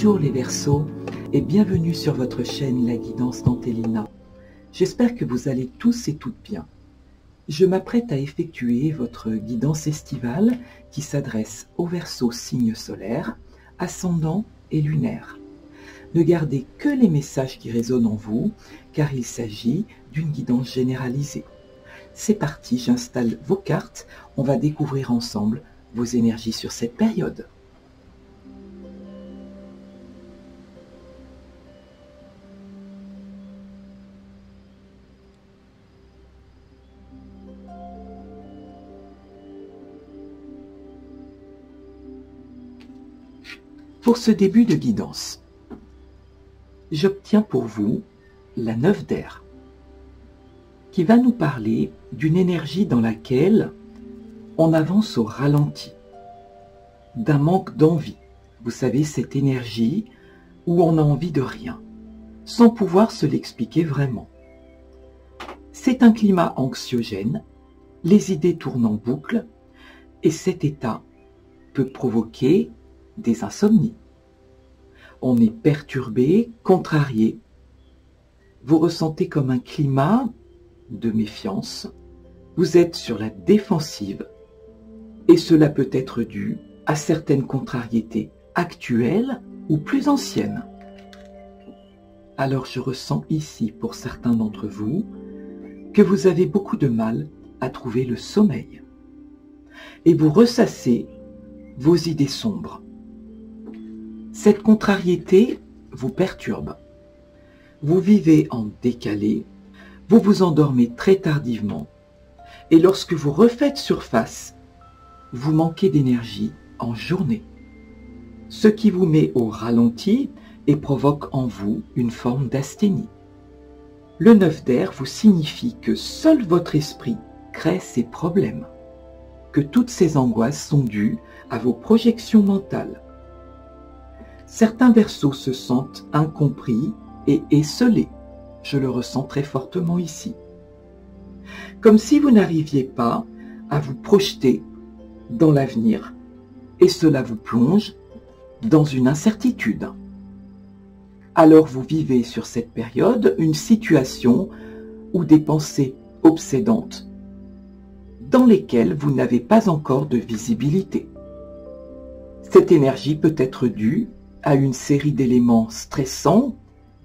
Bonjour les Verseaux et bienvenue sur votre chaîne La Guidance d'Antélina. J'espère que vous allez tous et toutes bien. Je m'apprête à effectuer votre guidance estivale qui s'adresse aux Verseaux signe solaire, ascendant et lunaire. Ne gardez que les messages qui résonnent en vous car il s'agit d'une guidance généralisée. C'est parti, j'installe vos cartes, on va découvrir ensemble vos énergies sur cette période. Pour ce début de guidance, j'obtiens pour vous la 9 d'air, qui va nous parler d'une énergie dans laquelle on avance au ralenti, d'un manque d'envie. Vous savez, cette énergie où on a envie de rien, sans pouvoir se l'expliquer vraiment. C'est un climat anxiogène, les idées tournent en boucle, et cet état peut provoquer des insomnies. On est perturbé, contrarié. Vous ressentez comme un climat de méfiance. Vous êtes sur la défensive et cela peut être dû à certaines contrariétés actuelles ou plus anciennes. Alors je ressens ici pour certains d'entre vous que vous avez beaucoup de mal à trouver le sommeil et vous ressassez vos idées sombres. Cette contrariété vous perturbe. Vous vivez en décalé, vous vous endormez très tardivement, et lorsque vous refaites surface, vous manquez d'énergie en journée, ce qui vous met au ralenti et provoque en vous une forme d'asthénie. Le 9 d'air vous signifie que seul votre esprit crée ces problèmes, que toutes ces angoisses sont dues à vos projections mentales. Certains Verseaux se sentent incompris et esseulés. Je le ressens très fortement ici. Comme si vous n'arriviez pas à vous projeter dans l'avenir et cela vous plonge dans une incertitude. Alors vous vivez sur cette période une situation ou des pensées obsédantes dans lesquelles vous n'avez pas encore de visibilité. Cette énergie peut être due à une série d'éléments stressants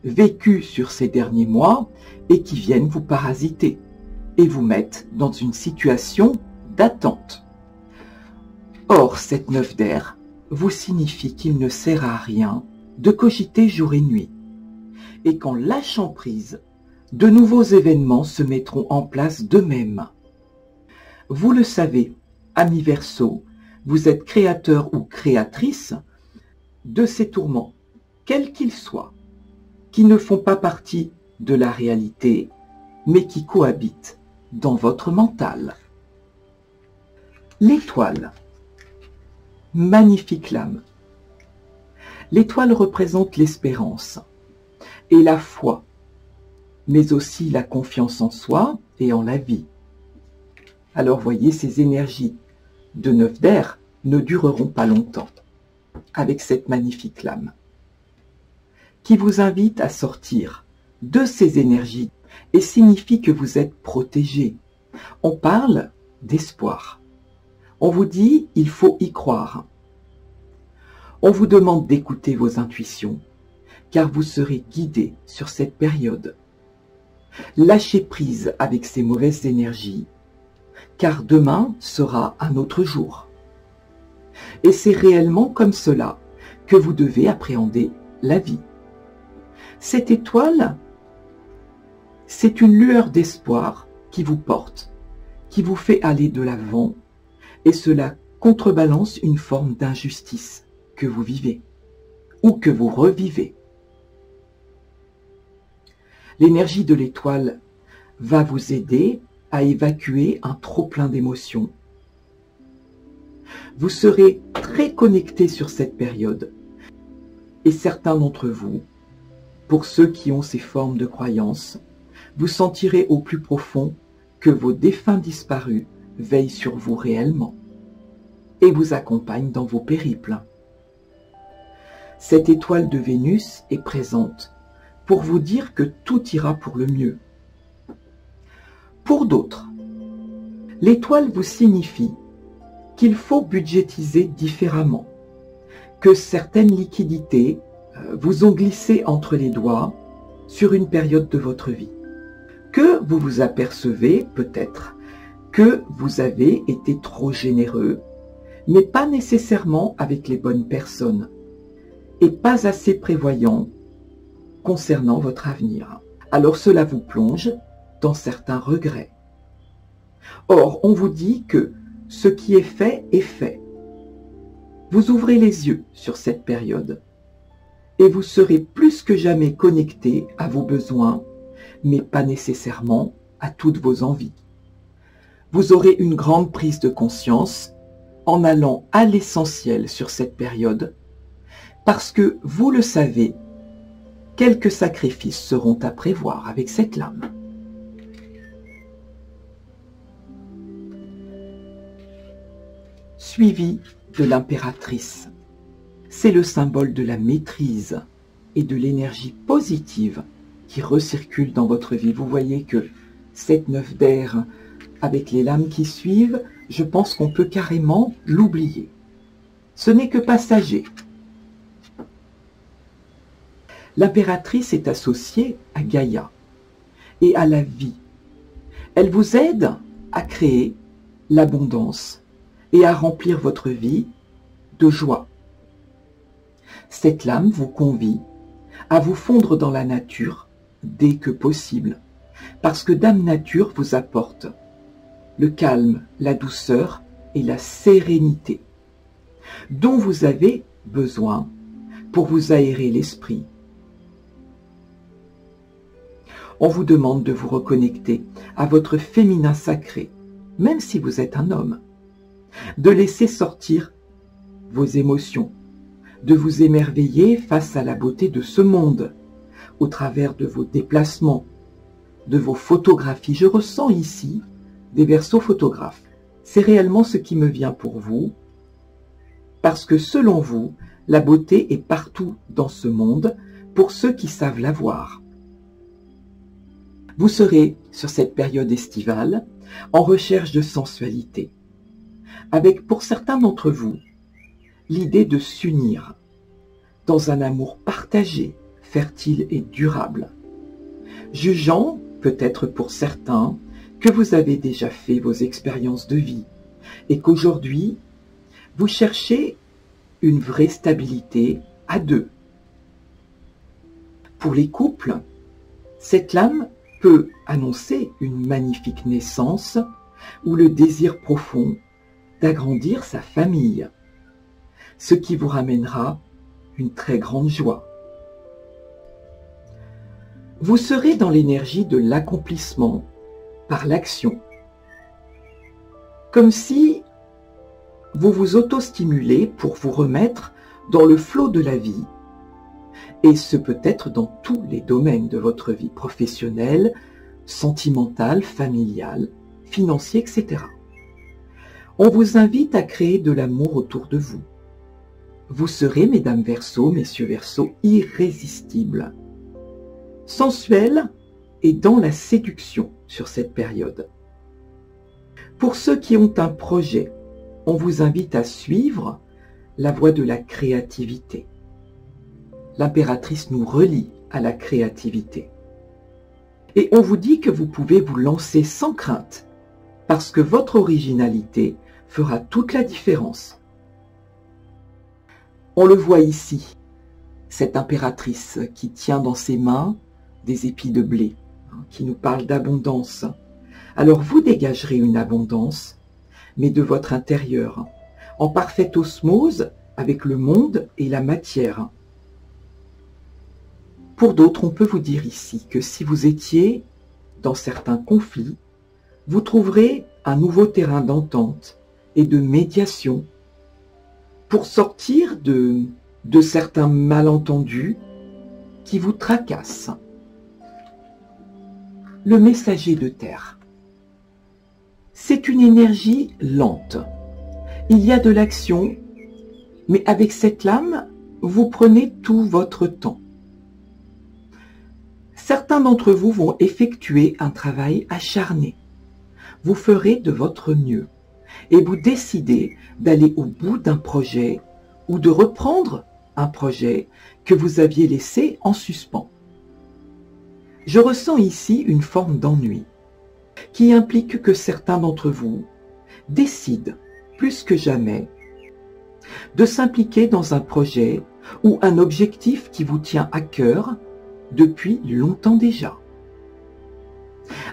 vécus sur ces derniers mois et qui viennent vous parasiter et vous mettre dans une situation d'attente. Or, cette 9 d'air vous signifie qu'il ne sert à rien de cogiter jour et nuit et qu'en lâchant prise, de nouveaux événements se mettront en place d'eux-mêmes. Vous le savez, amis Verseaux, vous êtes créateur ou créatrice de ces tourments, quels qu'ils soient, qui ne font pas partie de la réalité, mais qui cohabitent dans votre mental. L'étoile, magnifique lame. L'étoile représente l'espérance et la foi, mais aussi la confiance en soi et en la vie. Alors voyez, ces énergies de 9 d'air ne dureront pas longtemps avec cette magnifique lame qui vous invite à sortir de ces énergies et signifie que vous êtes protégé. On parle d'espoir. On vous dit il faut y croire. On vous demande d'écouter vos intuitions car vous serez guidé sur cette période. Lâchez prise avec ces mauvaises énergies car demain sera un autre jour. Et c'est réellement comme cela que vous devez appréhender la vie. Cette étoile, c'est une lueur d'espoir qui vous porte, qui vous fait aller de l'avant, et cela contrebalance une forme d'injustice que vous vivez ou que vous revivez. L'énergie de l'étoile va vous aider à évacuer un trop-plein d'émotions. Vous serez très connecté sur cette période et certains d'entre vous, pour ceux qui ont ces formes de croyances, vous sentirez au plus profond que vos défunts disparus veillent sur vous réellement et vous accompagnent dans vos périples. cette étoile de Vénus est présente pour vous dire que tout ira pour le mieux. Pour d'autres, l'étoile vous signifie qu'il faut budgétiser différemment, que certaines liquidités vous ont glissé entre les doigts sur une période de votre vie, que vous vous apercevez peut-être que vous avez été trop généreux, mais pas nécessairement avec les bonnes personnes, et pas assez prévoyant concernant votre avenir. Alors cela vous plonge dans certains regrets. Or, on vous dit que ce qui est fait est fait. Vous ouvrez les yeux sur cette période et vous serez plus que jamais connecté à vos besoins, mais pas nécessairement à toutes vos envies. Vous aurez une grande prise de conscience en allant à l'essentiel sur cette période, parce que vous le savez, quelques sacrifices seront à prévoir avec cette lame. Suivi de l'impératrice. C'est le symbole de la maîtrise et de l'énergie positive qui recircule dans votre vie. Vous voyez que cette 9 d'air, avec les lames qui suivent, je pense qu'on peut carrément l'oublier. Ce n'est que passager. L'impératrice est associée à Gaïa et à la vie. Elle vous aide à créer l'abondance et à remplir votre vie de joie. Cette lame vous convie à vous fondre dans la nature dès que possible, parce que Dame Nature vous apporte le calme, la douceur et la sérénité dont vous avez besoin pour vous aérer l'esprit. On vous demande de vous reconnecter à votre féminin sacré, même si vous êtes un homme, de laisser sortir vos émotions, de vous émerveiller face à la beauté de ce monde, au travers de vos déplacements, de vos photographies. Je ressens ici des Verseaux photographes. C'est réellement ce qui me vient pour vous, parce que selon vous, la beauté est partout dans ce monde pour ceux qui savent la voir. Vous serez, sur cette période estivale, en recherche de sensualité, avec pour certains d'entre vous, l'idée de s'unir dans un amour partagé, fertile et durable, jugeant, peut-être pour certains, que vous avez déjà fait vos expériences de vie et qu'aujourd'hui, vous cherchez une vraie stabilité à deux. Pour les couples, cette lame peut annoncer une magnifique naissance ou le désir profond d'agrandir sa famille, ce qui vous ramènera une très grande joie. Vous serez dans l'énergie de l'accomplissement par l'action, comme si vous vous auto-stimulez pour vous remettre dans le flot de la vie, et ce peut être dans tous les domaines de votre vie professionnelle, sentimentale, familiale, financier, etc. On vous invite à créer de l'amour autour de vous. Vous serez, mesdames Verseaux, messieurs Verseaux, irrésistibles, sensuels et dans la séduction sur cette période. Pour ceux qui ont un projet, on vous invite à suivre la voie de la créativité. L'impératrice nous relie à la créativité. Et on vous dit que vous pouvez vous lancer sans crainte, parce que votre originalité fera toute la différence. On le voit ici, cette impératrice qui tient dans ses mains des épis de blé, qui nous parle d'abondance. Alors vous dégagerez une abondance, mais de votre intérieur, en parfaite osmose avec le monde et la matière. Pour d'autres, on peut vous dire ici que si vous étiez dans certains conflits, vous trouverez un nouveau terrain d'entente et de médiation pour sortir de certains malentendus qui vous tracassent. Le messager de terre. C'est une énergie lente. Il y a de l'action, mais avec cette lame, vous prenez tout votre temps. Certains d'entre vous vont effectuer un travail acharné. Vous ferez de votre mieux et vous décidez d'aller au bout d'un projet ou de reprendre un projet que vous aviez laissé en suspens. Je ressens ici une forme d'ennui qui implique que certains d'entre vous décident plus que jamais de s'impliquer dans un projet ou un objectif qui vous tient à cœur depuis longtemps déjà.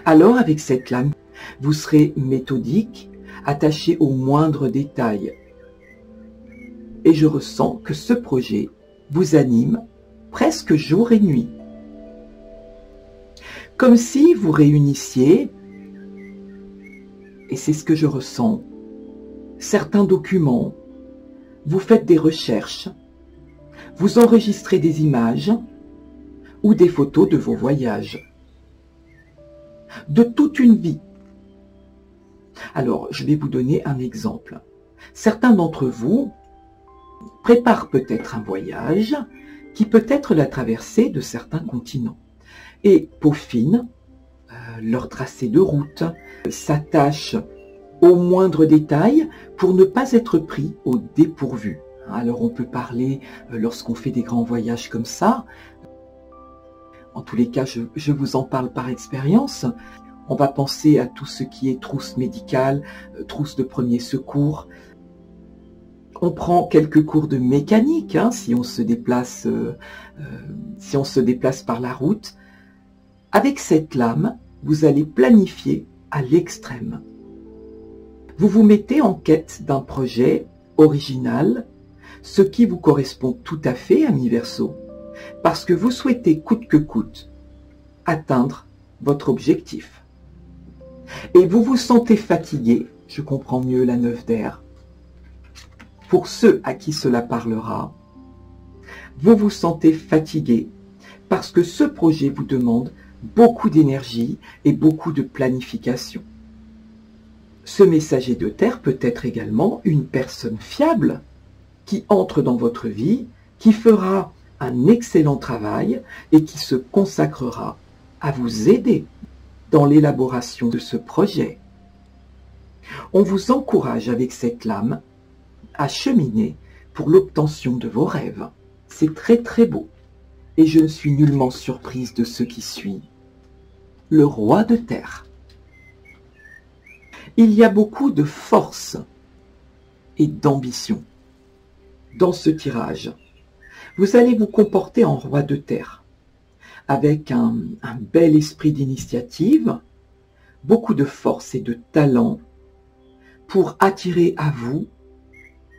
Alors avec cette lame, vous serez méthodique, attaché aux moindres détails. Et je ressens que ce projet vous anime presque jour et nuit. Comme si vous réunissiez, et c'est ce que je ressens, certains documents, vous faites des recherches, vous enregistrez des images ou des photos de vos voyages, de toute une vie. Alors, je vais vous donner un exemple. Certains d'entre vous préparent peut-être un voyage qui peut être la traversée de certains continents et peaufinent leur tracé de route, s'attachent aux moindres détails pour ne pas être pris au dépourvu. Alors on peut parler, lorsqu'on fait des grands voyages comme ça, en tous les cas je vous en parle par expérience, on va penser à tout ce qui est trousse médicale, trousse de premier secours. On prend quelques cours de mécanique si on se déplace par la route. Avec cette lame, vous allez planifier à l'extrême. Vous vous mettez en quête d'un projet original, ce qui vous correspond tout à fait, ami Verseau, parce que vous souhaitez coûte que coûte atteindre votre objectif. Et vous vous sentez fatigué, je comprends mieux la 9 d'air. Pour ceux à qui cela parlera, vous vous sentez fatigué parce que ce projet vous demande beaucoup d'énergie et beaucoup de planification. Ce messager de terre peut être également une personne fiable qui entre dans votre vie, qui fera un excellent travail et qui se consacrera à vous aider dans l'élaboration de ce projet. On vous encourage avec cette lame à cheminer pour l'obtention de vos rêves. C'est très très beau et je ne suis nullement surprise de ce qui suit. Le roi de terre. Il y a beaucoup de force et d'ambition dans ce tirage. Vous allez vous comporter en roi de terre, avec un bel esprit d'initiative, beaucoup de force et de talent pour attirer à vous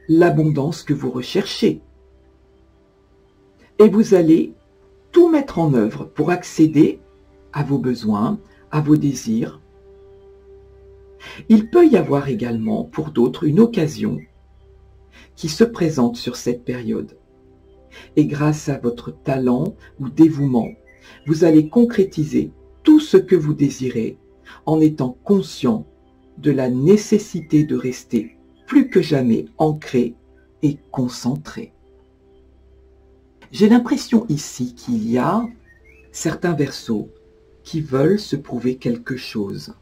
l'abondance que vous recherchez. Et vous allez tout mettre en œuvre pour accéder à vos besoins, à vos désirs. Il peut y avoir également pour d'autres une occasion qui se présente sur cette période. Et grâce à votre talent ou dévouement, vous allez concrétiser tout ce que vous désirez en étant conscient de la nécessité de rester plus que jamais ancré et concentré. J'ai l'impression ici qu'il y a certains Verseaux qui veulent se prouver quelque chose,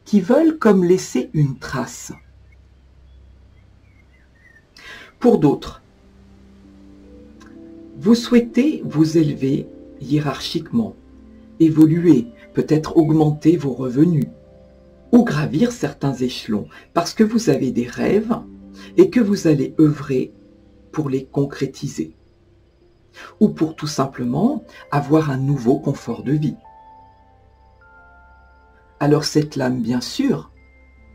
qui veulent comme laisser une trace. Pour d'autres, vous souhaitez vous élever hiérarchiquement, évoluer, peut-être augmenter vos revenus, ou gravir certains échelons, parce que vous avez des rêves et que vous allez œuvrer pour les concrétiser, ou pour tout simplement avoir un nouveau confort de vie. Alors cette lame, bien sûr,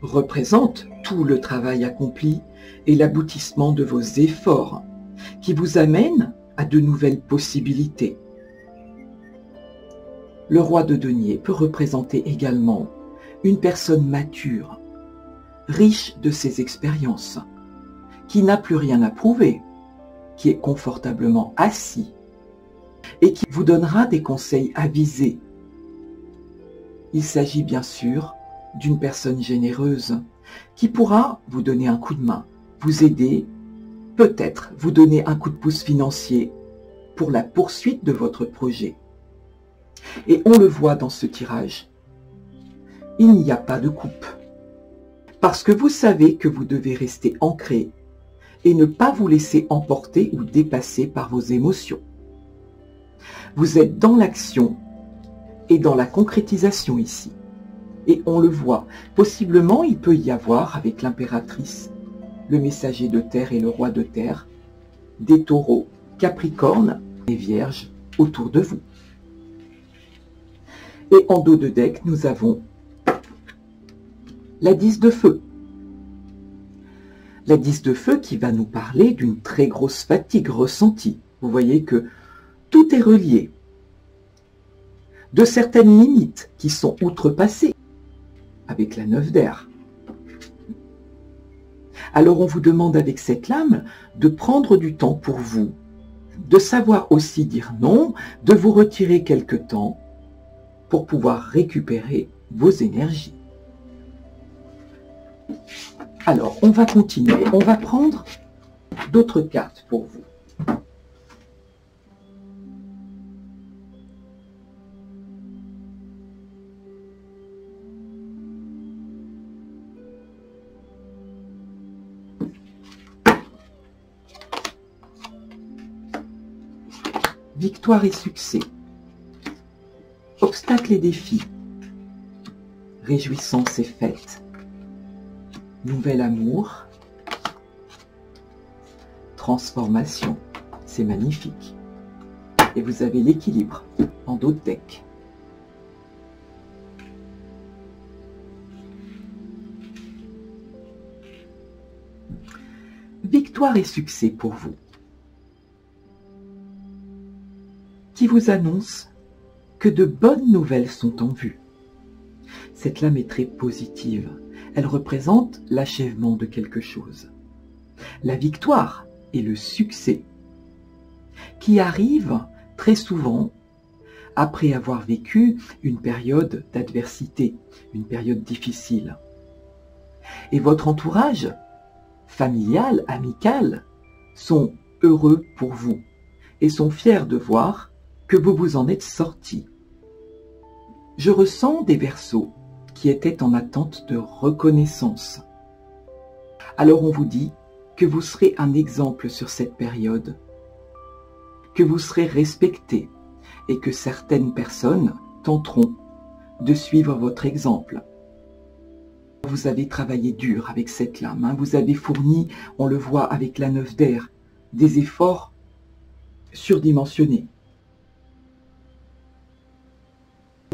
représente tout le travail accompli et l'aboutissement de vos efforts qui vous amènent à de nouvelles possibilités. Le roi de denier peut représenter également une personne mature, riche de ses expériences, qui n'a plus rien à prouver, qui est confortablement assis et qui vous donnera des conseils avisés. Il s'agit bien sûr d'une personne généreuse qui pourra vous donner un coup de main, vous aider peut-être vous donner un coup de pouce financier pour la poursuite de votre projet. Et on le voit dans ce tirage, il n'y a pas de coupe. Parce que vous savez que vous devez rester ancré et ne pas vous laisser emporter ou dépasser par vos émotions. Vous êtes dans l'action et dans la concrétisation ici. Et on le voit, possiblement il peut y avoir avec l'impératrice, le messager de terre et le roi de terre, des taureaux, capricornes et vierges autour de vous. Et en dos de deck, nous avons la 10 de feu. La 10 de feu qui va nous parler d'une très grosse fatigue ressentie. Vous voyez que tout est relié. De certaines limites qui sont outrepassées avec la 9 d'air. Alors on vous demande avec cette lame de prendre du temps pour vous, de savoir aussi dire non, de vous retirer quelque temps pour pouvoir récupérer vos énergies. Alors, on va continuer. On va prendre d'autres cartes pour vous. Victoire et succès. Obstacles et défis. Réjouissance et fête. Nouvel amour. Transformation. C'est magnifique. Et vous avez l'équilibre en dos de deck. Victoire et succès pour vous. Qui vous annonce que de bonnes nouvelles sont en vue. Cette lame est très positive. Elle représente l'achèvement de quelque chose. La victoire et le succès qui arrivent très souvent après avoir vécu une période d'adversité, une période difficile. Et votre entourage familial, amical, sont heureux pour vous et sont fiers de voir que vous vous en êtes sortis. Je ressens des Verseaux qui étaient en attente de reconnaissance. Alors on vous dit que vous serez un exemple sur cette période, que vous serez respecté et que certaines personnes tenteront de suivre votre exemple. Vous avez travaillé dur avec cette lame, hein. Vous avez fourni, on le voit avec la 9 d'air, des efforts surdimensionnés.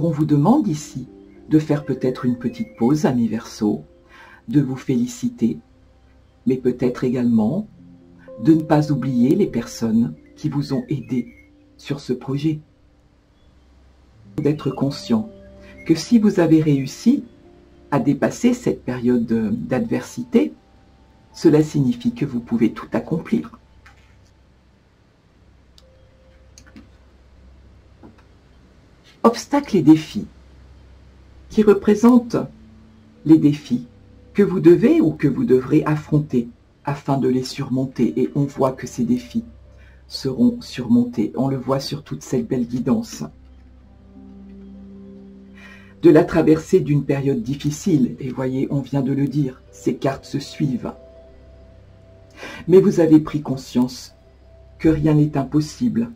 On vous demande ici de faire peut-être une petite pause, amis Verseaux, de vous féliciter, mais peut-être également de ne pas oublier les personnes qui vous ont aidé sur ce projet. D'être conscient que si vous avez réussi à dépasser cette période d'adversité, cela signifie que vous pouvez tout accomplir. Obstacles et défis, qui représentent les défis que vous devez ou que vous devrez affronter afin de les surmonter. Et on voit que ces défis seront surmontés. On le voit sur toute cette belle guidance. De la traversée d'une période difficile, et voyez, on vient de le dire, ces cartes se suivent. Mais vous avez pris conscience que rien n'est impossible.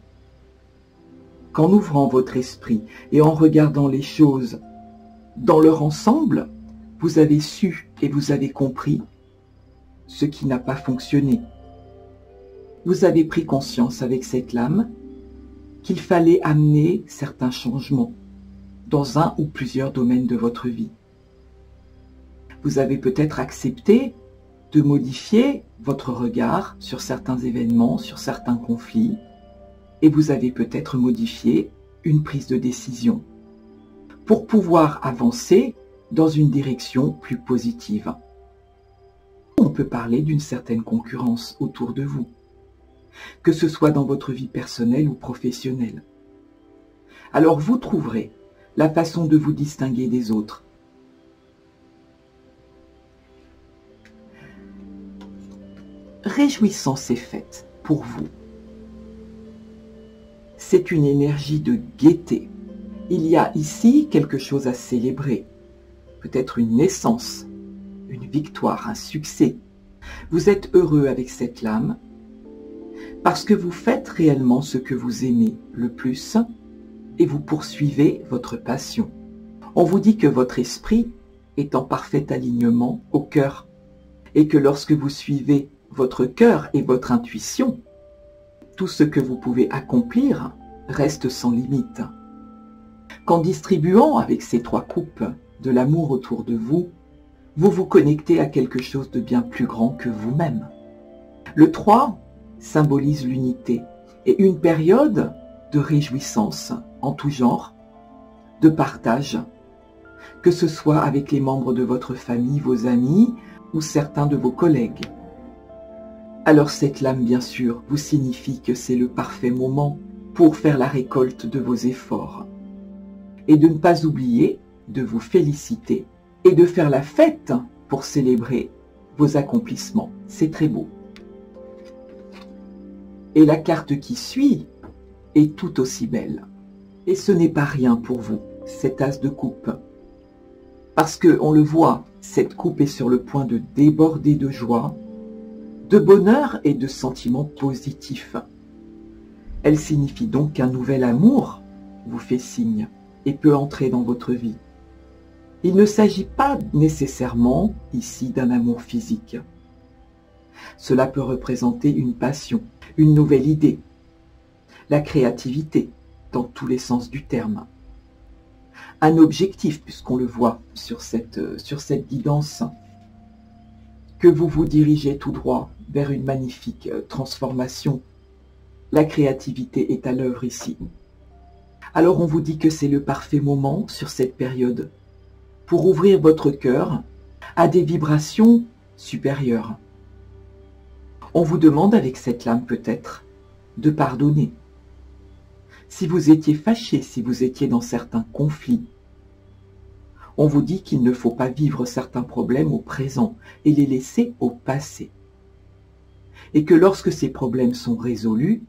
Qu'en ouvrant votre esprit et en regardant les choses dans leur ensemble, vous avez su et vous avez compris ce qui n'a pas fonctionné. Vous avez pris conscience avec cette lame qu'il fallait amener certains changements dans un ou plusieurs domaines de votre vie. Vous avez peut-être accepté de modifier votre regard sur certains événements, sur certains conflits, et vous avez peut-être modifié une prise de décision pour pouvoir avancer dans une direction plus positive. On peut parler d'une certaine concurrence autour de vous, que ce soit dans votre vie personnelle ou professionnelle. Alors vous trouverez la façon de vous distinguer des autres. réjouissance est faite pour vous. C'est une énergie de gaieté. Il y a ici quelque chose à célébrer. Peut-être une naissance, une victoire, un succès. Vous êtes heureux avec cette lame parce que vous faites réellement ce que vous aimez le plus et vous poursuivez votre passion. On vous dit que votre esprit est en parfait alignement au cœur et que lorsque vous suivez votre cœur et votre intuition, tout ce que vous pouvez accomplir reste sans limite. Qu'en distribuant avec ces 3 coupes de l'amour autour de vous, vous vous connectez à quelque chose de bien plus grand que vous-même. Le 3 symbolise l'unité et une période de réjouissance en tout genre, de partage, que ce soit avec les membres de votre famille, vos amis ou certains de vos collègues. Alors cette lame, bien sûr, vous signifie que c'est le parfait moment pour faire la récolte de vos efforts et de ne pas oublier de vous féliciter et de faire la fête pour célébrer vos accomplissements. C'est très beau. Et la carte qui suit est tout aussi belle. Et ce n'est pas rien pour vous, cet as de coupe. Parce que, on le voit, cette coupe est sur le point de déborder de joie, de bonheur et de sentiments positifs. Elle signifie donc qu'un nouvel amour vous fait signe et peut entrer dans votre vie. Il ne s'agit pas nécessairement ici d'un amour physique. Cela peut représenter une passion, une nouvelle idée, la créativité dans tous les sens du terme. Un objectif, puisqu'on le voit sur cette guidance, que vous vous dirigez tout droit vers une magnifique transformation. La créativité est à l'œuvre ici. Alors on vous dit que c'est le parfait moment sur cette période pour ouvrir votre cœur à des vibrations supérieures. On vous demande avec cette lame peut-être de pardonner. Si vous étiez fâché, si vous étiez dans certains conflits, on vous dit qu'il ne faut pas vivre certains problèmes au présent et les laisser au passé. Et que lorsque ces problèmes sont résolus,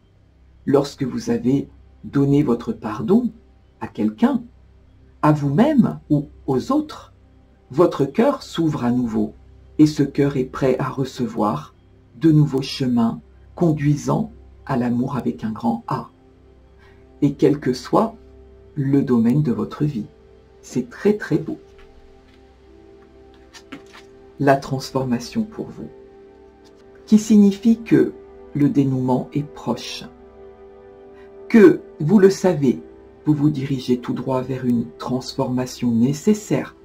lorsque vous avez donné votre pardon à quelqu'un, à vous-même ou aux autres, votre cœur s'ouvre à nouveau et ce cœur est prêt à recevoir de nouveaux chemins conduisant à l'amour avec un grand A. Et quel que soit le domaine de votre vie. C'est très très beau. La transformation pour vous, qui signifie que le dénouement est proche, que vous le savez, vous vous dirigez tout droit vers une transformation nécessaire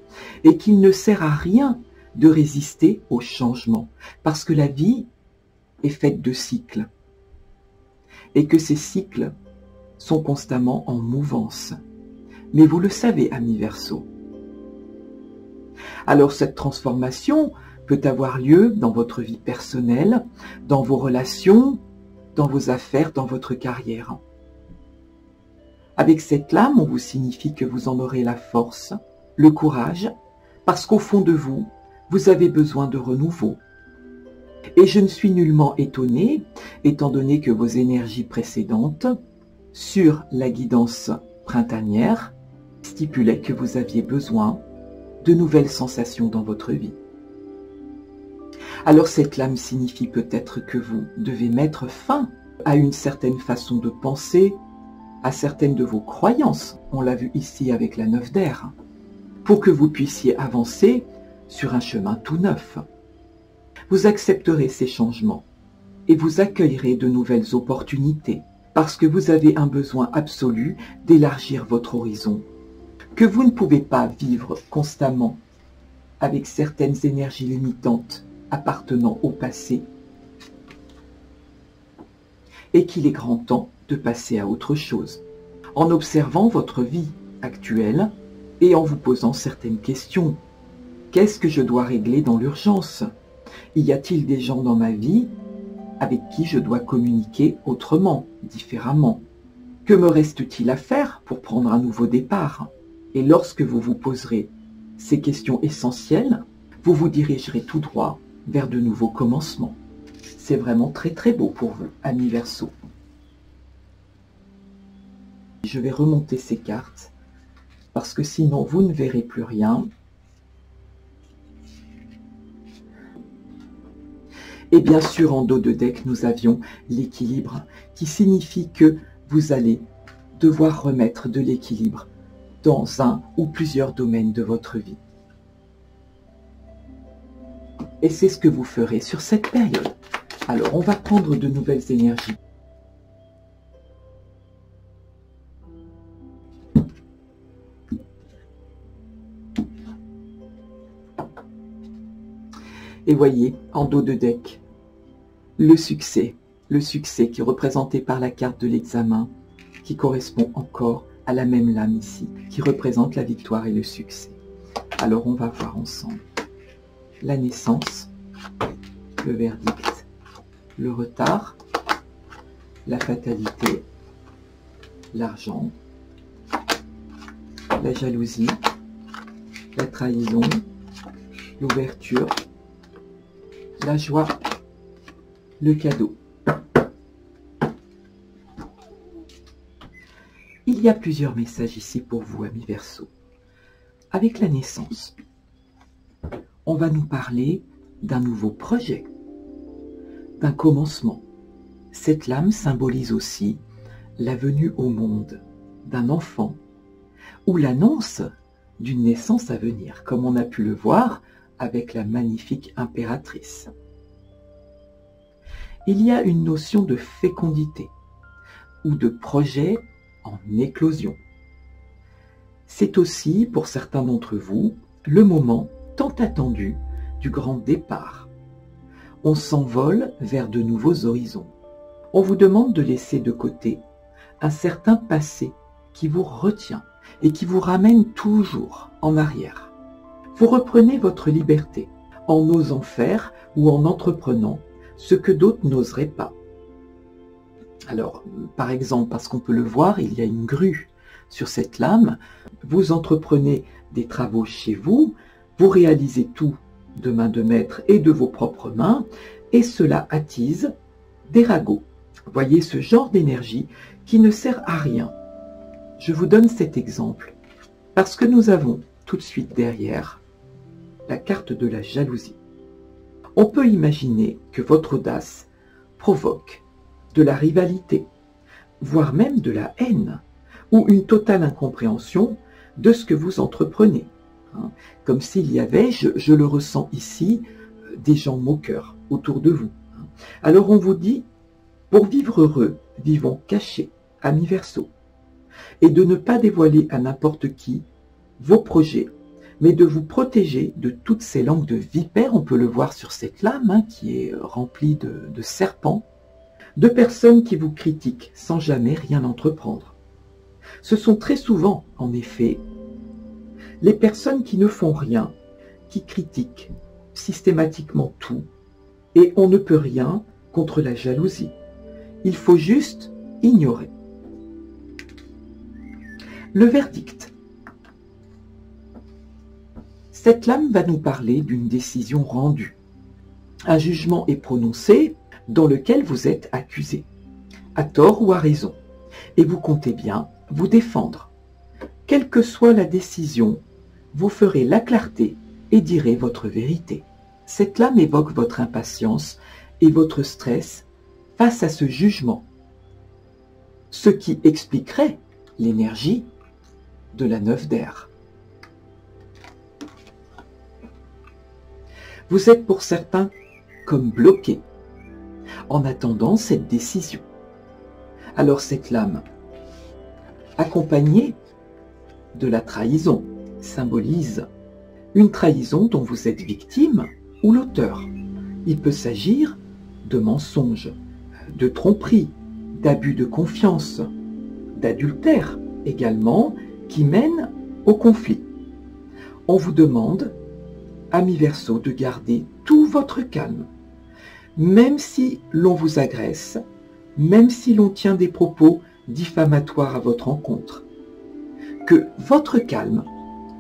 et qu'il ne sert à rien de résister au changement, parce que la vie est faite de cycles et que ces cycles sont constamment en mouvance. Mais vous le savez, amis Verseau. Alors cette transformation peut avoir lieu dans votre vie personnelle, dans vos relations, dans vos affaires, dans votre carrière. Avec cette lame, on vous signifie que vous en aurez la force, le courage, parce qu'au fond de vous, vous avez besoin de renouveau. Et je ne suis nullement étonné, étant donné que vos énergies précédentes, sur la guidance printanière, stipulaient que vous aviez besoin de nouvelles sensations dans votre vie. Alors cette lame signifie peut-être que vous devez mettre fin à une certaine façon de penser, à certaines de vos croyances, on l'a vu ici avec la 9 d'air, pour que vous puissiez avancer sur un chemin tout neuf. Vous accepterez ces changements et vous accueillerez de nouvelles opportunités parce que vous avez un besoin absolu d'élargir votre horizon, que vous ne pouvez pas vivre constamment avec certaines énergies limitantes appartenant au passé et qu'il est grand temps de passer à autre chose, en observant votre vie actuelle et en vous posant certaines questions. Qu'est-ce que je dois régler dans l'urgence? Y a-t-il des gens dans ma vie avec qui je dois communiquer autrement, différemment? Que me reste-t-il à faire pour prendre un nouveau départ? Et lorsque vous vous poserez ces questions essentielles, vous vous dirigerez tout droit vers de nouveaux commencements. C'est vraiment très très beau pour vous, amis Verseau. Je vais remonter ces cartes, parce que sinon vous ne verrez plus rien. Et bien sûr, en dos de deck, nous avions l'équilibre, qui signifie que vous allez devoir remettre de l'équilibre dans un ou plusieurs domaines de votre vie. Et c'est ce que vous ferez sur cette période. Alors, on va prendre de nouvelles énergies. Et voyez, en dos de deck, le succès qui est représenté par la carte de l'examen, qui correspond encore à la même lame ici, qui représente la victoire et le succès. Alors on va voir ensemble la naissance, le verdict, le retard, la fatalité, l'argent, la jalousie, la trahison, l'ouverture, la joie, le cadeau. Il y a plusieurs messages ici pour vous, amis Verseau. Avec la naissance, on va nous parler d'un nouveau projet, d'un commencement. Cette lame symbolise aussi la venue au monde d'un enfant ou l'annonce d'une naissance à venir, comme on a pu le voir avec la magnifique impératrice. Il y a une notion de fécondité ou de projet en éclosion. C'est aussi, pour certains d'entre vous, le moment tant attendu du grand départ. On s'envole vers de nouveaux horizons. On vous demande de laisser de côté un certain passé qui vous retient et qui vous ramène toujours en arrière. Vous reprenez votre liberté en osant faire ou en entreprenant ce que d'autres n'oseraient pas. Alors, par exemple, parce qu'on peut le voir, il y a une grue sur cette lame. Vous entreprenez des travaux chez vous, vous réalisez tout de main de maître et de vos propres mains, et cela attise des ragots. Voyez ce genre d'énergie qui ne sert à rien. Je vous donne cet exemple parce que nous avons tout de suite derrière la carte de la jalousie. On peut imaginer que votre audace provoque de la rivalité, voire même de la haine, ou une totale incompréhension de ce que vous entreprenez. Comme s'il y avait, je le ressens ici, des gens moqueurs autour de vous. Alors on vous dit, pour vivre heureux, vivons cachés, amis Verseau, et de ne pas dévoiler à n'importe qui vos projets, mais de vous protéger de toutes ces langues de vipères, on peut le voir sur cette lame qui est remplie de serpents, de personnes qui vous critiquent sans jamais rien entreprendre. Ce sont très souvent, en effet, les personnes qui ne font rien, qui critiquent systématiquement tout, et on ne peut rien contre la jalousie. Il faut juste ignorer. Le verdict. Cette lame va nous parler d'une décision rendue. Un jugement est prononcé dans lequel vous êtes accusé, à tort ou à raison, et vous comptez bien vous défendre. Quelle que soit la décision, vous ferez la clarté et direz votre vérité. Cette lame évoque votre impatience et votre stress face à ce jugement, ce qui expliquerait l'énergie de la 9 d'air. Vous êtes pour certains comme bloqué en attendant cette décision. Alors cette lame, accompagnée de la trahison, symbolise une trahison dont vous êtes victime ou l'auteur. Il peut s'agir de mensonges, de tromperies, d'abus de confiance, d'adultère également, qui mènent au conflit. On vous demande, amis Verseau, de garder tout votre calme, même si l'on vous agresse, même si l'on tient des propos diffamatoires à votre encontre, que votre calme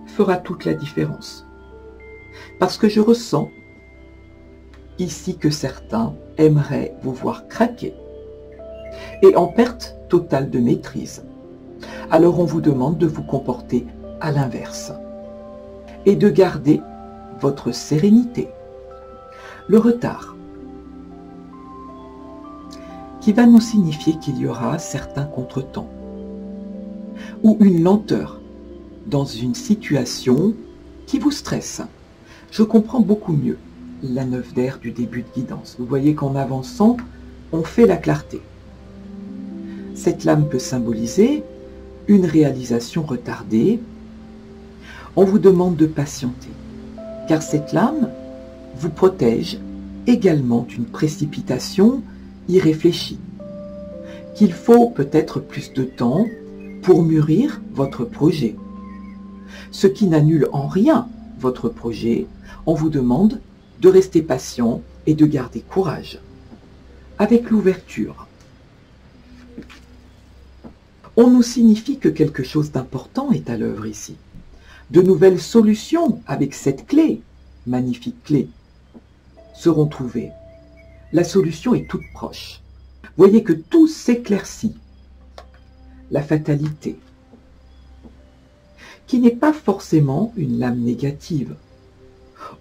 fera toute la différence. Parce que je ressens ici que certains aimeraient vous voir craquer et en perte totale de maîtrise. Alors on vous demande de vous comporter à l'inverse et de garder votre sérénité. Le retard, qui va nous signifier qu'il y aura certains contretemps ou une lenteur dans une situation qui vous stresse. Je comprends beaucoup mieux la 9 d'air du début de guidance. Vous voyez qu'en avançant, on fait la clarté. Cette lame peut symboliser une réalisation retardée. On vous demande de patienter, car cette lame vous protège également d'une précipitation irréfléchie, qu'il faut peut-être plus de temps pour mûrir votre projet. Ce qui n'annule en rien votre projet, on vous demande de rester patient et de garder courage. Avec l'ouverture, on nous signifie que quelque chose d'important est à l'œuvre ici. De nouvelles solutions avec cette clé, magnifique clé, seront trouvées. La solution est toute proche. Voyez que tout s'éclaircit. La fatalité, qui n'est pas forcément une lame négative.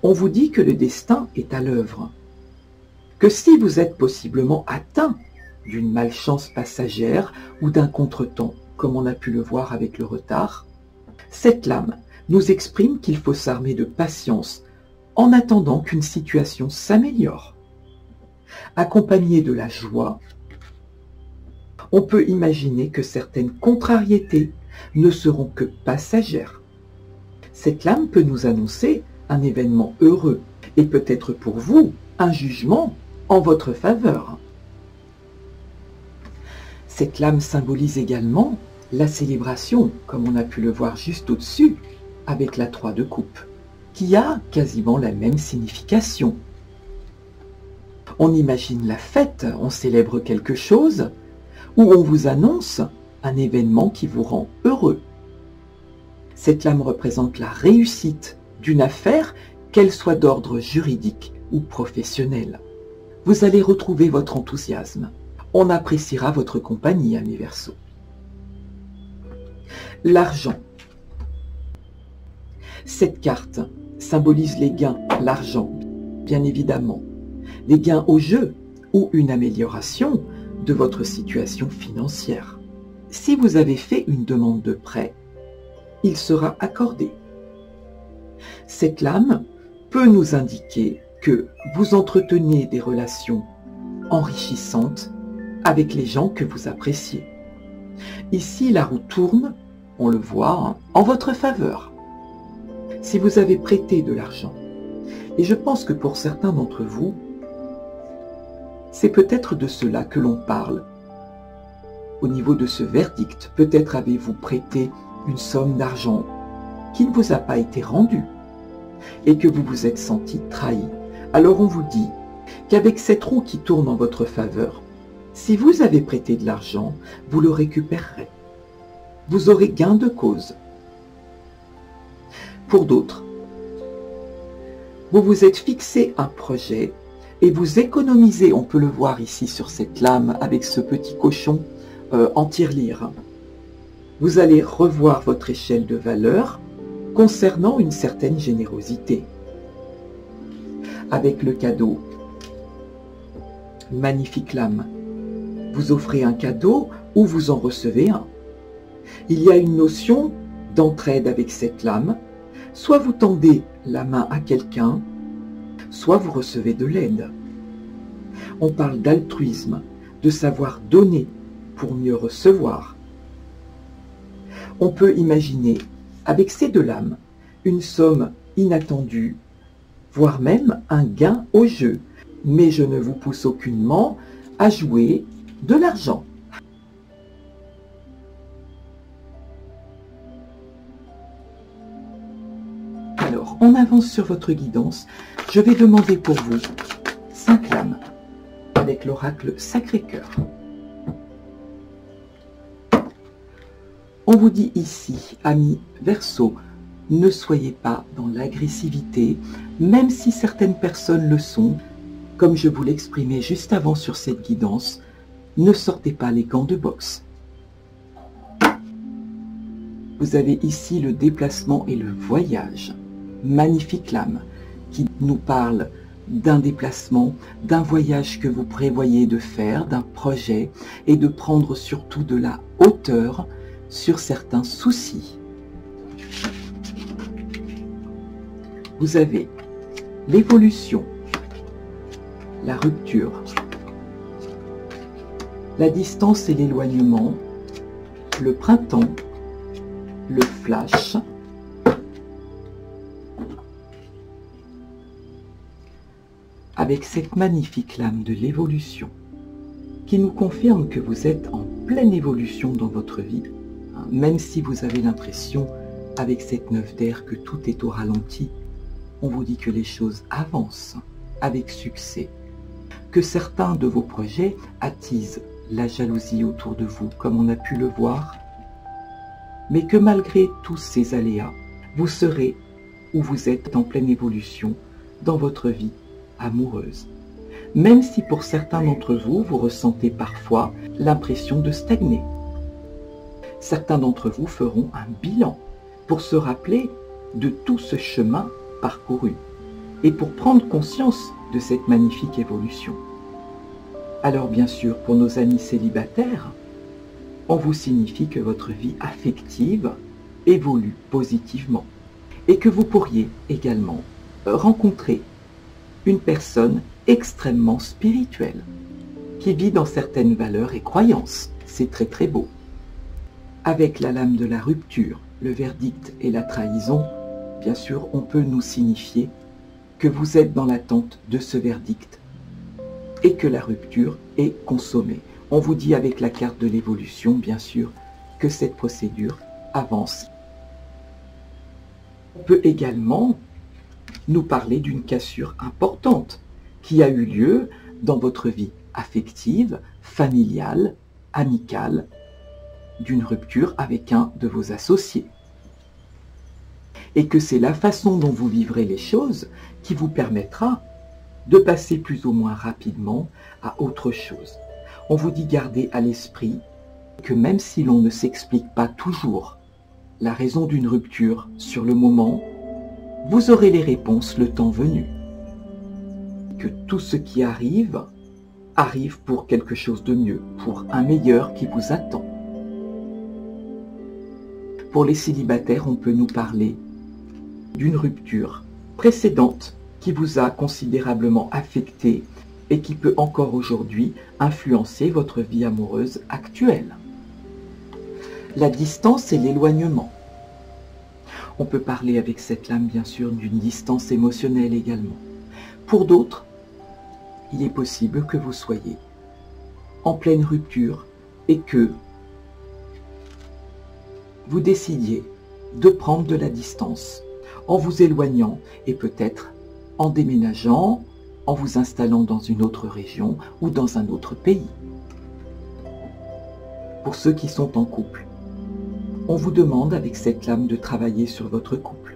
On vous dit que le destin est à l'œuvre, que si vous êtes possiblement atteint d'une malchance passagère ou d'un contretemps, comme on a pu le voir avec le retard, cette lame nous exprime qu'il faut s'armer de patience en attendant qu'une situation s'améliore. Accompagnée de la joie, on peut imaginer que certaines contrariétés ne seront que passagères. Cette lame peut nous annoncer un événement heureux et peut-être pour vous un jugement en votre faveur. Cette lame symbolise également la célébration, comme on a pu le voir juste au-dessus, avec la 3 de coupe, qui a quasiment la même signification. On imagine la fête, on célèbre quelque chose, ou on vous annonce un événement qui vous rend heureux. Cette lame représente la réussite d'une affaire, qu'elle soit d'ordre juridique ou professionnel. Vous allez retrouver votre enthousiasme. On appréciera votre compagnie, amis Verseaux. L'argent. Cette carte symbolise les gains, l'argent, bien évidemment. Les gains au jeu ou une amélioration de votre situation financière. Si vous avez fait une demande de prêt, il sera accordé. Cette lame peut nous indiquer que vous entretenez des relations enrichissantes avec les gens que vous appréciez. Ici, la roue tourne, on le voit, en votre faveur. Si vous avez prêté de l'argent, et je pense que pour certains d'entre vous, c'est peut-être de cela que l'on parle. Au niveau de ce verdict, peut-être avez-vous prêté une somme d'argent qui ne vous a pas été rendue et que vous vous êtes senti trahi. Alors on vous dit qu'avec cette roue qui tourne en votre faveur, si vous avez prêté de l'argent, vous le récupérerez. Vous aurez gain de cause. Pour d'autres, vous vous êtes fixé un projet et vous économisez, on peut le voir ici sur cette lame avec ce petit cochon en tirelire. Vous allez revoir votre échelle de valeur concernant une certaine générosité. Avec le cadeau, magnifique lame, vous offrez un cadeau ou vous en recevez un. Il y a une notion d'entraide avec cette lame, soit vous tendez la main à quelqu'un, soit vous recevez de l'aide. On parle d'altruisme, de savoir donner pour mieux recevoir. On peut imaginer, avec ces deux lames, une somme inattendue, voire même un gain au jeu. Mais je ne vous pousse aucunement à jouer de l'argent. Alors, on avance sur votre guidance. Je vais demander pour vous 5 lames avec l'oracle Sacré-Cœur. On vous dit ici, amis Verseaux, ne soyez pas dans l'agressivité, même si certaines personnes le sont. Comme je vous l'exprimais juste avant sur cette guidance, ne sortez pas les gants de boxe. Vous avez ici le déplacement et le voyage. Magnifique lame qui nous parle d'un déplacement, d'un voyage que vous prévoyez de faire, d'un projet et de prendre surtout de la hauteur sur certains soucis. Vous avez l'évolution, la rupture, la distance et l'éloignement, le printemps, le flash, avec cette magnifique lame de l'évolution qui nous confirme que vous êtes en pleine évolution dans votre vie, même si vous avez l'impression avec cette 9 d'air que tout est au ralenti. On vous dit que les choses avancent avec succès, que certains de vos projets attisent la jalousie autour de vous, comme on a pu le voir, mais que malgré tous ces aléas, vous serez où vous êtes en pleine évolution dans votre vie amoureuse. Même si pour certains d'entre vous, vous ressentez parfois l'impression de stagner. Certains d'entre vous feront un bilan pour se rappeler de tout ce chemin parcouru et pour prendre conscience de cette magnifique évolution. Alors bien sûr, pour nos amis célibataires, on vous signifie que votre vie affective évolue positivement et que vous pourriez également rencontrer une personne extrêmement spirituelle qui vit dans certaines valeurs et croyances. C'est très très beau. Avec la lame de la rupture, le verdict et la trahison, bien sûr, on peut nous signifier que vous êtes dans l'attente de ce verdict et que la rupture est consommée. On vous dit avec la carte de l'évolution, bien sûr, que cette procédure avance. On peut également nous parler d'une cassure importante qui a eu lieu dans votre vie affective, familiale, amicale, d'une rupture avec un de vos associés. Et que c'est la façon dont vous vivrez les choses qui vous permettra de passer plus ou moins rapidement à autre chose. On vous dit garder à l'esprit que même si l'on ne s'explique pas toujours la raison d'une rupture sur le moment, vous aurez les réponses le temps venu. Que tout ce qui arrive, arrive pour quelque chose de mieux, pour un meilleur qui vous attend. Pour les célibataires, on peut nous parler d'une rupture précédente qui vous a considérablement affecté et qui peut encore aujourd'hui influencer votre vie amoureuse actuelle. La distance et l'éloignement. On peut parler avec cette lame, bien sûr, d'une distance émotionnelle également. Pour d'autres, il est possible que vous soyez en pleine rupture et que vous décidiez de prendre de la distance en vous éloignant et peut-être en déménageant, en vous installant dans une autre région ou dans un autre pays. Pour ceux qui sont en couple, on vous demande avec cette lame de travailler sur votre couple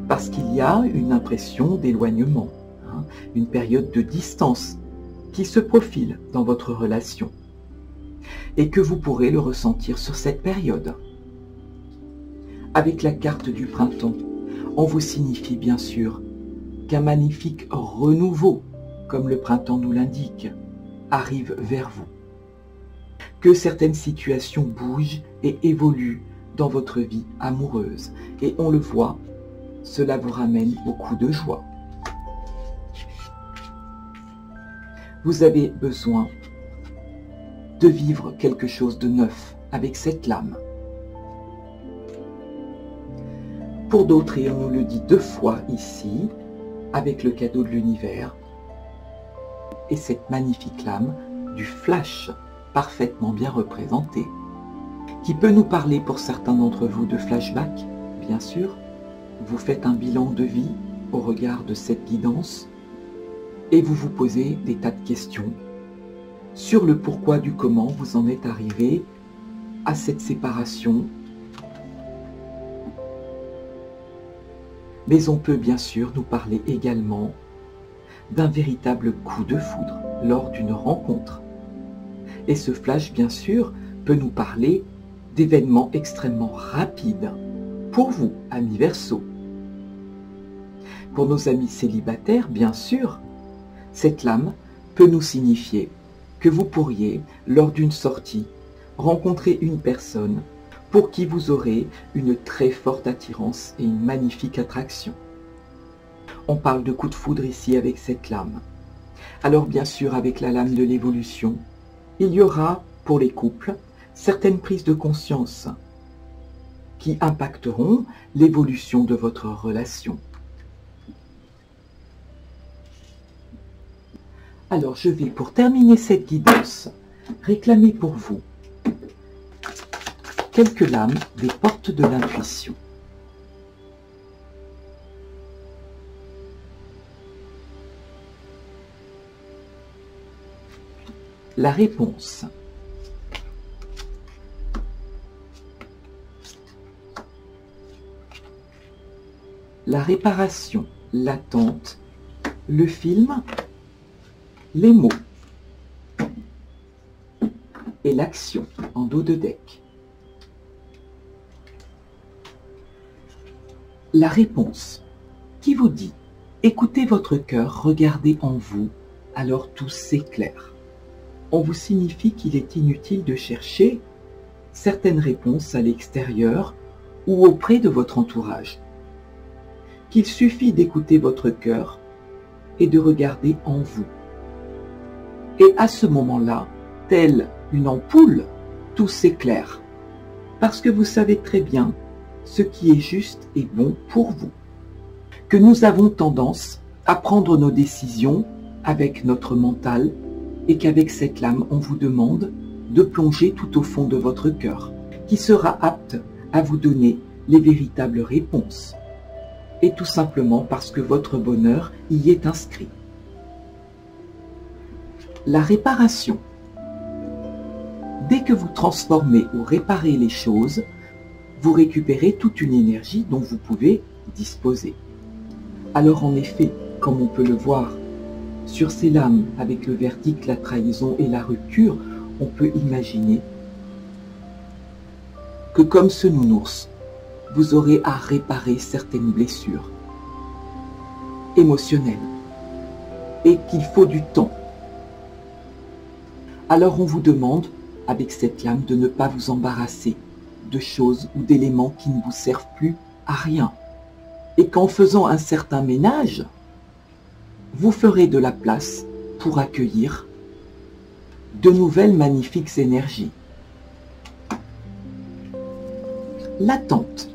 parce qu'il y a une impression d'éloignement, une période de distance qui se profile dans votre relation et que vous pourrez le ressentir sur cette période. Avec la carte du printemps, on vous signifie bien sûr qu'un magnifique renouveau, comme le printemps nous l'indique, arrive vers vous. Que certaines situations bougent et évoluent dans votre vie amoureuse. Et on le voit, cela vous ramène beaucoup de joie. Vous avez besoin de vivre quelque chose de neuf avec cette lame. Pour d'autres, et on nous le dit 2 fois ici, avec le cadeau de l'univers, et cette magnifique lame du flash, parfaitement bien représentée, qui peut nous parler pour certains d'entre vous de flashback, bien sûr. Vous faites un bilan de vie au regard de cette guidance, et vous vous posez des tas de questions sur le pourquoi du comment vous en êtes arrivé à cette séparation. Mais on peut bien sûr nous parler également d'un véritable coup de foudre lors d'une rencontre. Et ce flash, bien sûr, peut nous parler d'événements extrêmement rapides pour vous, amis Verseau. Pour nos amis célibataires, bien sûr, cette lame peut nous signifier que vous pourriez, lors d'une sortie, rencontrer une personne pour qui vous aurez une très forte attirance et une magnifique attraction. On parle de coup de foudre ici avec cette lame. Alors bien sûr, avec la lame de l'évolution, il y aura, pour les couples, certaines prises de conscience qui impacteront l'évolution de votre relation. Alors je vais, pour terminer cette guidance, réclamer pour vous quelques lames des portes de l'intuition. La réponse. La réparation, l'attente, le film, les mots et l'action en dos de deck. La réponse qui vous dit « Écoutez votre cœur, regardez en vous, alors tout s'éclaire ». On vous signifie qu'il est inutile de chercher certaines réponses à l'extérieur ou auprès de votre entourage. Qu'il suffit d'écouter votre cœur et de regarder en vous. Et à ce moment-là, telle une ampoule, tout s'éclaire. Parce que vous savez très bien ce qui est juste et bon pour vous. Que nous avons tendance à prendre nos décisions avec notre mental et qu'avec cette lame, on vous demande de plonger tout au fond de votre cœur, qui sera apte à vous donner les véritables réponses. Et tout simplement parce que votre bonheur y est inscrit. La réparation. Dès que vous transformez ou réparez les choses, vous récupérez toute une énergie dont vous pouvez disposer. Alors en effet, comme on peut le voir, sur ces lames, avec le verdict, la trahison et la rupture, on peut imaginer que comme ce nounours, vous aurez à réparer certaines blessures émotionnelles et qu'il faut du temps. Alors on vous demande, avec cette lame, de ne pas vous embarrasser de choses ou d'éléments qui ne vous servent plus à rien. Et qu'en faisant un certain ménage, vous ferez de la place pour accueillir de nouvelles magnifiques énergies. L'attente.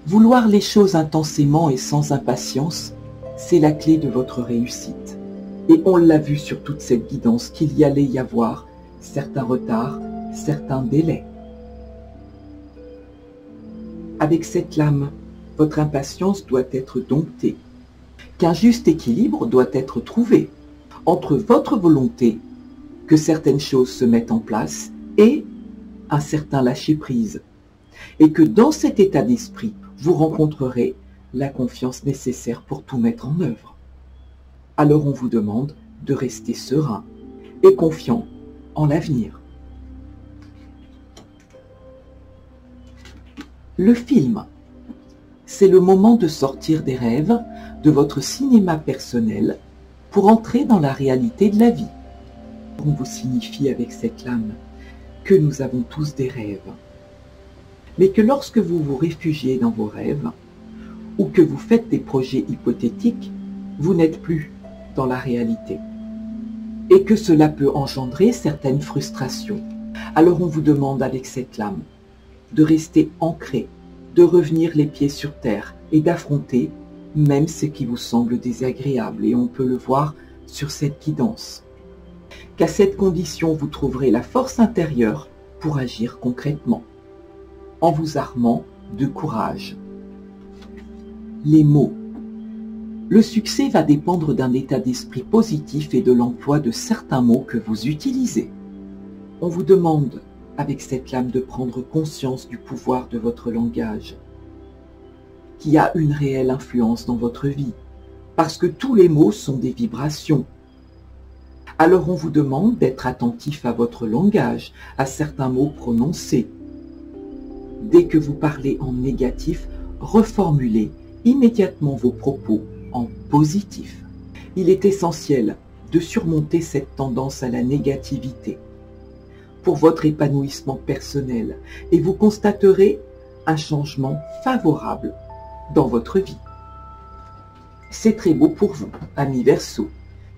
Vouloir les choses intensément et sans impatience, c'est la clé de votre réussite. Et on l'a vu sur toute cette guidance qu'il y allait y avoir certains retards, certains délais. Avec cette lame, votre impatience doit être domptée, qu'un juste équilibre doit être trouvé entre votre volonté que certaines choses se mettent en place et un certain lâcher-prise, et que dans cet état d'esprit, vous rencontrerez la confiance nécessaire pour tout mettre en œuvre. Alors on vous demande de rester serein et confiant en l'avenir. Le film, c'est le moment de sortir des rêves, de votre cinéma personnel, pour entrer dans la réalité de la vie. On vous signifie avec cette lame que nous avons tous des rêves, mais que lorsque vous vous réfugiez dans vos rêves, ou que vous faites des projets hypothétiques, vous n'êtes plus dans la réalité, et que cela peut engendrer certaines frustrations. Alors on vous demande avec cette lame de rester ancré, de revenir les pieds sur terre et d'affronter même ce qui vous semble désagréable, et on peut le voir sur cette guidance. Qu'à cette condition, vous trouverez la force intérieure pour agir concrètement, en vous armant de courage. Les mots. Le succès va dépendre d'un état d'esprit positif et de l'emploi de certains mots que vous utilisez. On vous demande, avec cette lame, de prendre conscience du pouvoir de votre langage, qui a une réelle influence dans votre vie. parce que tous les mots sont des vibrations. Alors on vous demande d'être attentif à votre langage, à certains mots prononcés. Dès que vous parlez en négatif, reformulez immédiatement vos propos en positif. Il est essentiel de surmonter cette tendance à la négativité pour votre épanouissement personnel et vous constaterez un changement favorable dans votre vie. C'est très beau pour vous, amis Verseau.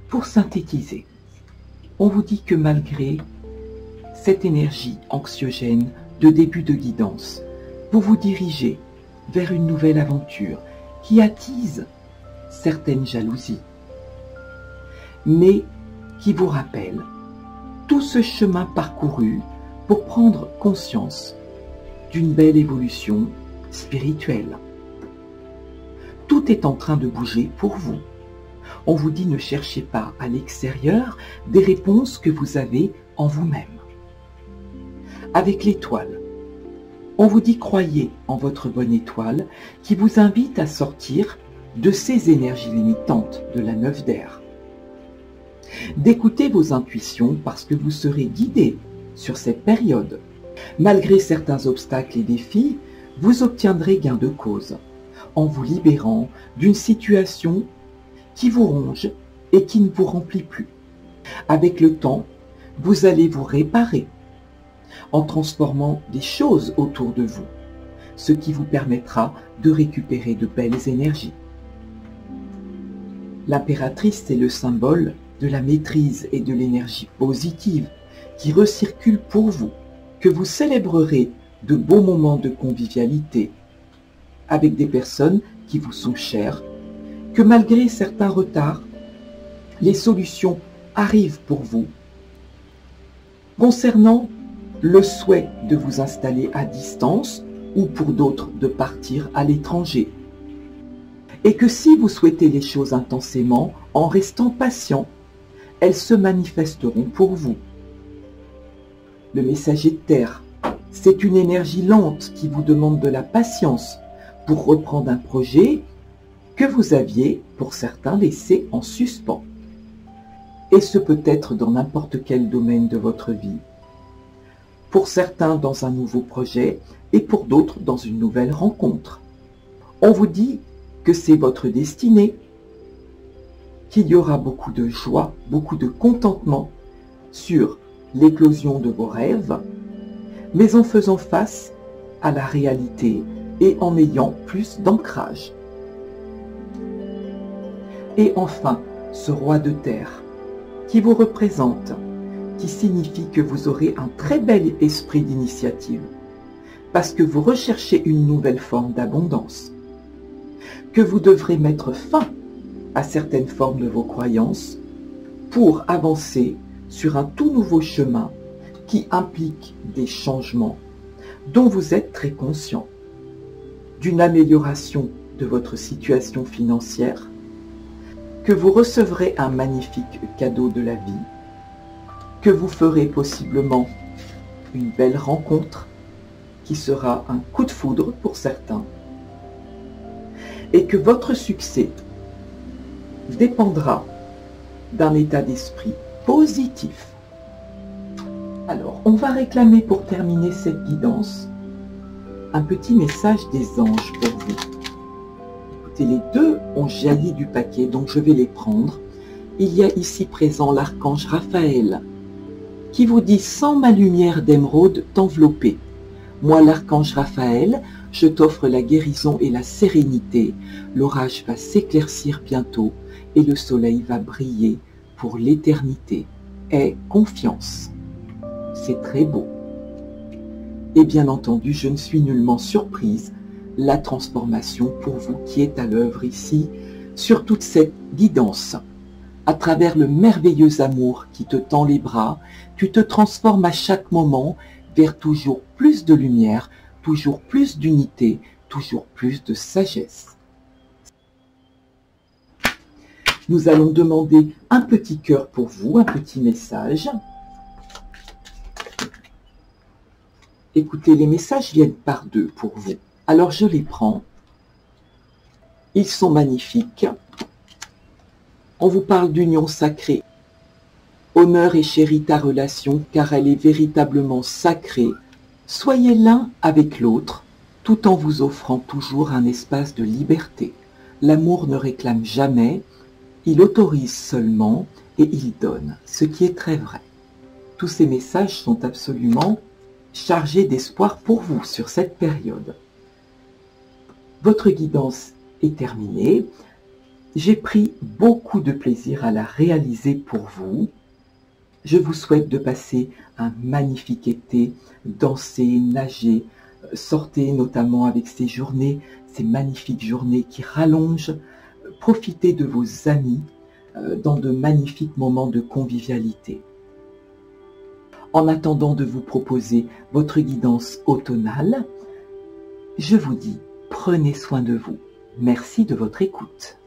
Pour synthétiser, on vous dit que malgré cette énergie anxiogène de début de guidance, vous vous dirigez vers une nouvelle aventure qui attise certaines jalousies, mais qui vous rappelle tout ce chemin parcouru pour prendre conscience d'une belle évolution spirituelle. Tout est en train de bouger pour vous. On vous dit ne cherchez pas à l'extérieur des réponses que vous avez en vous-même. Avec l'étoile, on vous dit croyez en votre bonne étoile qui vous invite à sortir de ces énergies limitantes de la 9 d'air. D'écouter vos intuitions parce que vous serez guidé sur cette période. Malgré certains obstacles et défis, vous obtiendrez gain de cause en vous libérant d'une situation qui vous ronge et qui ne vous remplit plus. Avec le temps, vous allez vous réparer en transformant des choses autour de vous, ce qui vous permettra de récupérer de belles énergies. L'impératrice est le symbole de la maîtrise et de l'énergie positive qui recircule pour vous, que vous célébrerez de beaux moments de convivialité avec des personnes qui vous sont chères, que malgré certains retards, les solutions arrivent pour vous. Concernant le souhait de vous installer à distance ou pour d'autres de partir à l'étranger, et que si vous souhaitez les choses intensément, en restant patient, elles se manifesteront pour vous. Le messager de terre, c'est une énergie lente qui vous demande de la patience pour reprendre un projet que vous aviez, pour certains, laissé en suspens. Et ce peut être dans n'importe quel domaine de votre vie. Pour certains, dans un nouveau projet, et pour d'autres, dans une nouvelle rencontre. On vous dit que c'est votre destinée, qu'il y aura beaucoup de joie, beaucoup de contentement sur l'éclosion de vos rêves, mais en faisant face à la réalité et en ayant plus d'ancrage. Et enfin, ce roi de terre qui vous représente, qui signifie que vous aurez un très bel esprit d'initiative, parce que vous recherchez une nouvelle forme d'abondance, que vous devrez mettre fin à certaines formes de vos croyances pour avancer sur un tout nouveau chemin qui implique des changements dont vous êtes très conscient, d'une amélioration de votre situation financière, que vous recevrez un magnifique cadeau de la vie, que vous ferez possiblement une belle rencontre qui sera un coup de foudre pour certains, et que votre succès dépendra d'un état d'esprit positif. Alors, on va réclamer pour terminer cette guidance un petit message des anges pour vous. Écoutez, les deux ont jailli du paquet, donc je vais les prendre. Il y a ici présent l'archange Raphaël qui vous dit « Sans ma lumière d'émeraude t'envelopper. Moi, l'archange Raphaël, je t'offre la guérison et la sérénité. L'orage va s'éclaircir bientôt et le soleil va briller pour l'éternité. Aie confiance. » C'est très beau. Et bien entendu, je ne suis nullement surprise, la transformation pour vous qui est à l'œuvre ici, sur toute cette guidance. À travers le merveilleux amour qui te tend les bras, tu te transformes à chaque moment vers toujours plus de lumière, toujours plus d'unité, toujours plus de sagesse. Nous allons demander un petit cœur pour vous, un petit message. Écoutez, les messages viennent par deux pour vous. Alors je les prends. Ils sont magnifiques. On vous parle d'union sacrée. Honneur et chéris ta relation, car elle est véritablement sacrée. Soyez l'un avec l'autre, tout en vous offrant toujours un espace de liberté. L'amour ne réclame jamais, il autorise seulement et il donne, ce qui est très vrai. Tous ces messages sont absolument chargés d'espoir pour vous sur cette période. Votre guidance est terminée. J'ai pris beaucoup de plaisir à la réaliser pour vous. Je vous souhaite de passer un magnifique été, danser, nager, sortez notamment avec ces journées, ces magnifiques journées qui rallongent, profitez de vos amis dans de magnifiques moments de convivialité. En attendant de vous proposer votre guidance automnale, je vous dis, prenez soin de vous. Merci de votre écoute.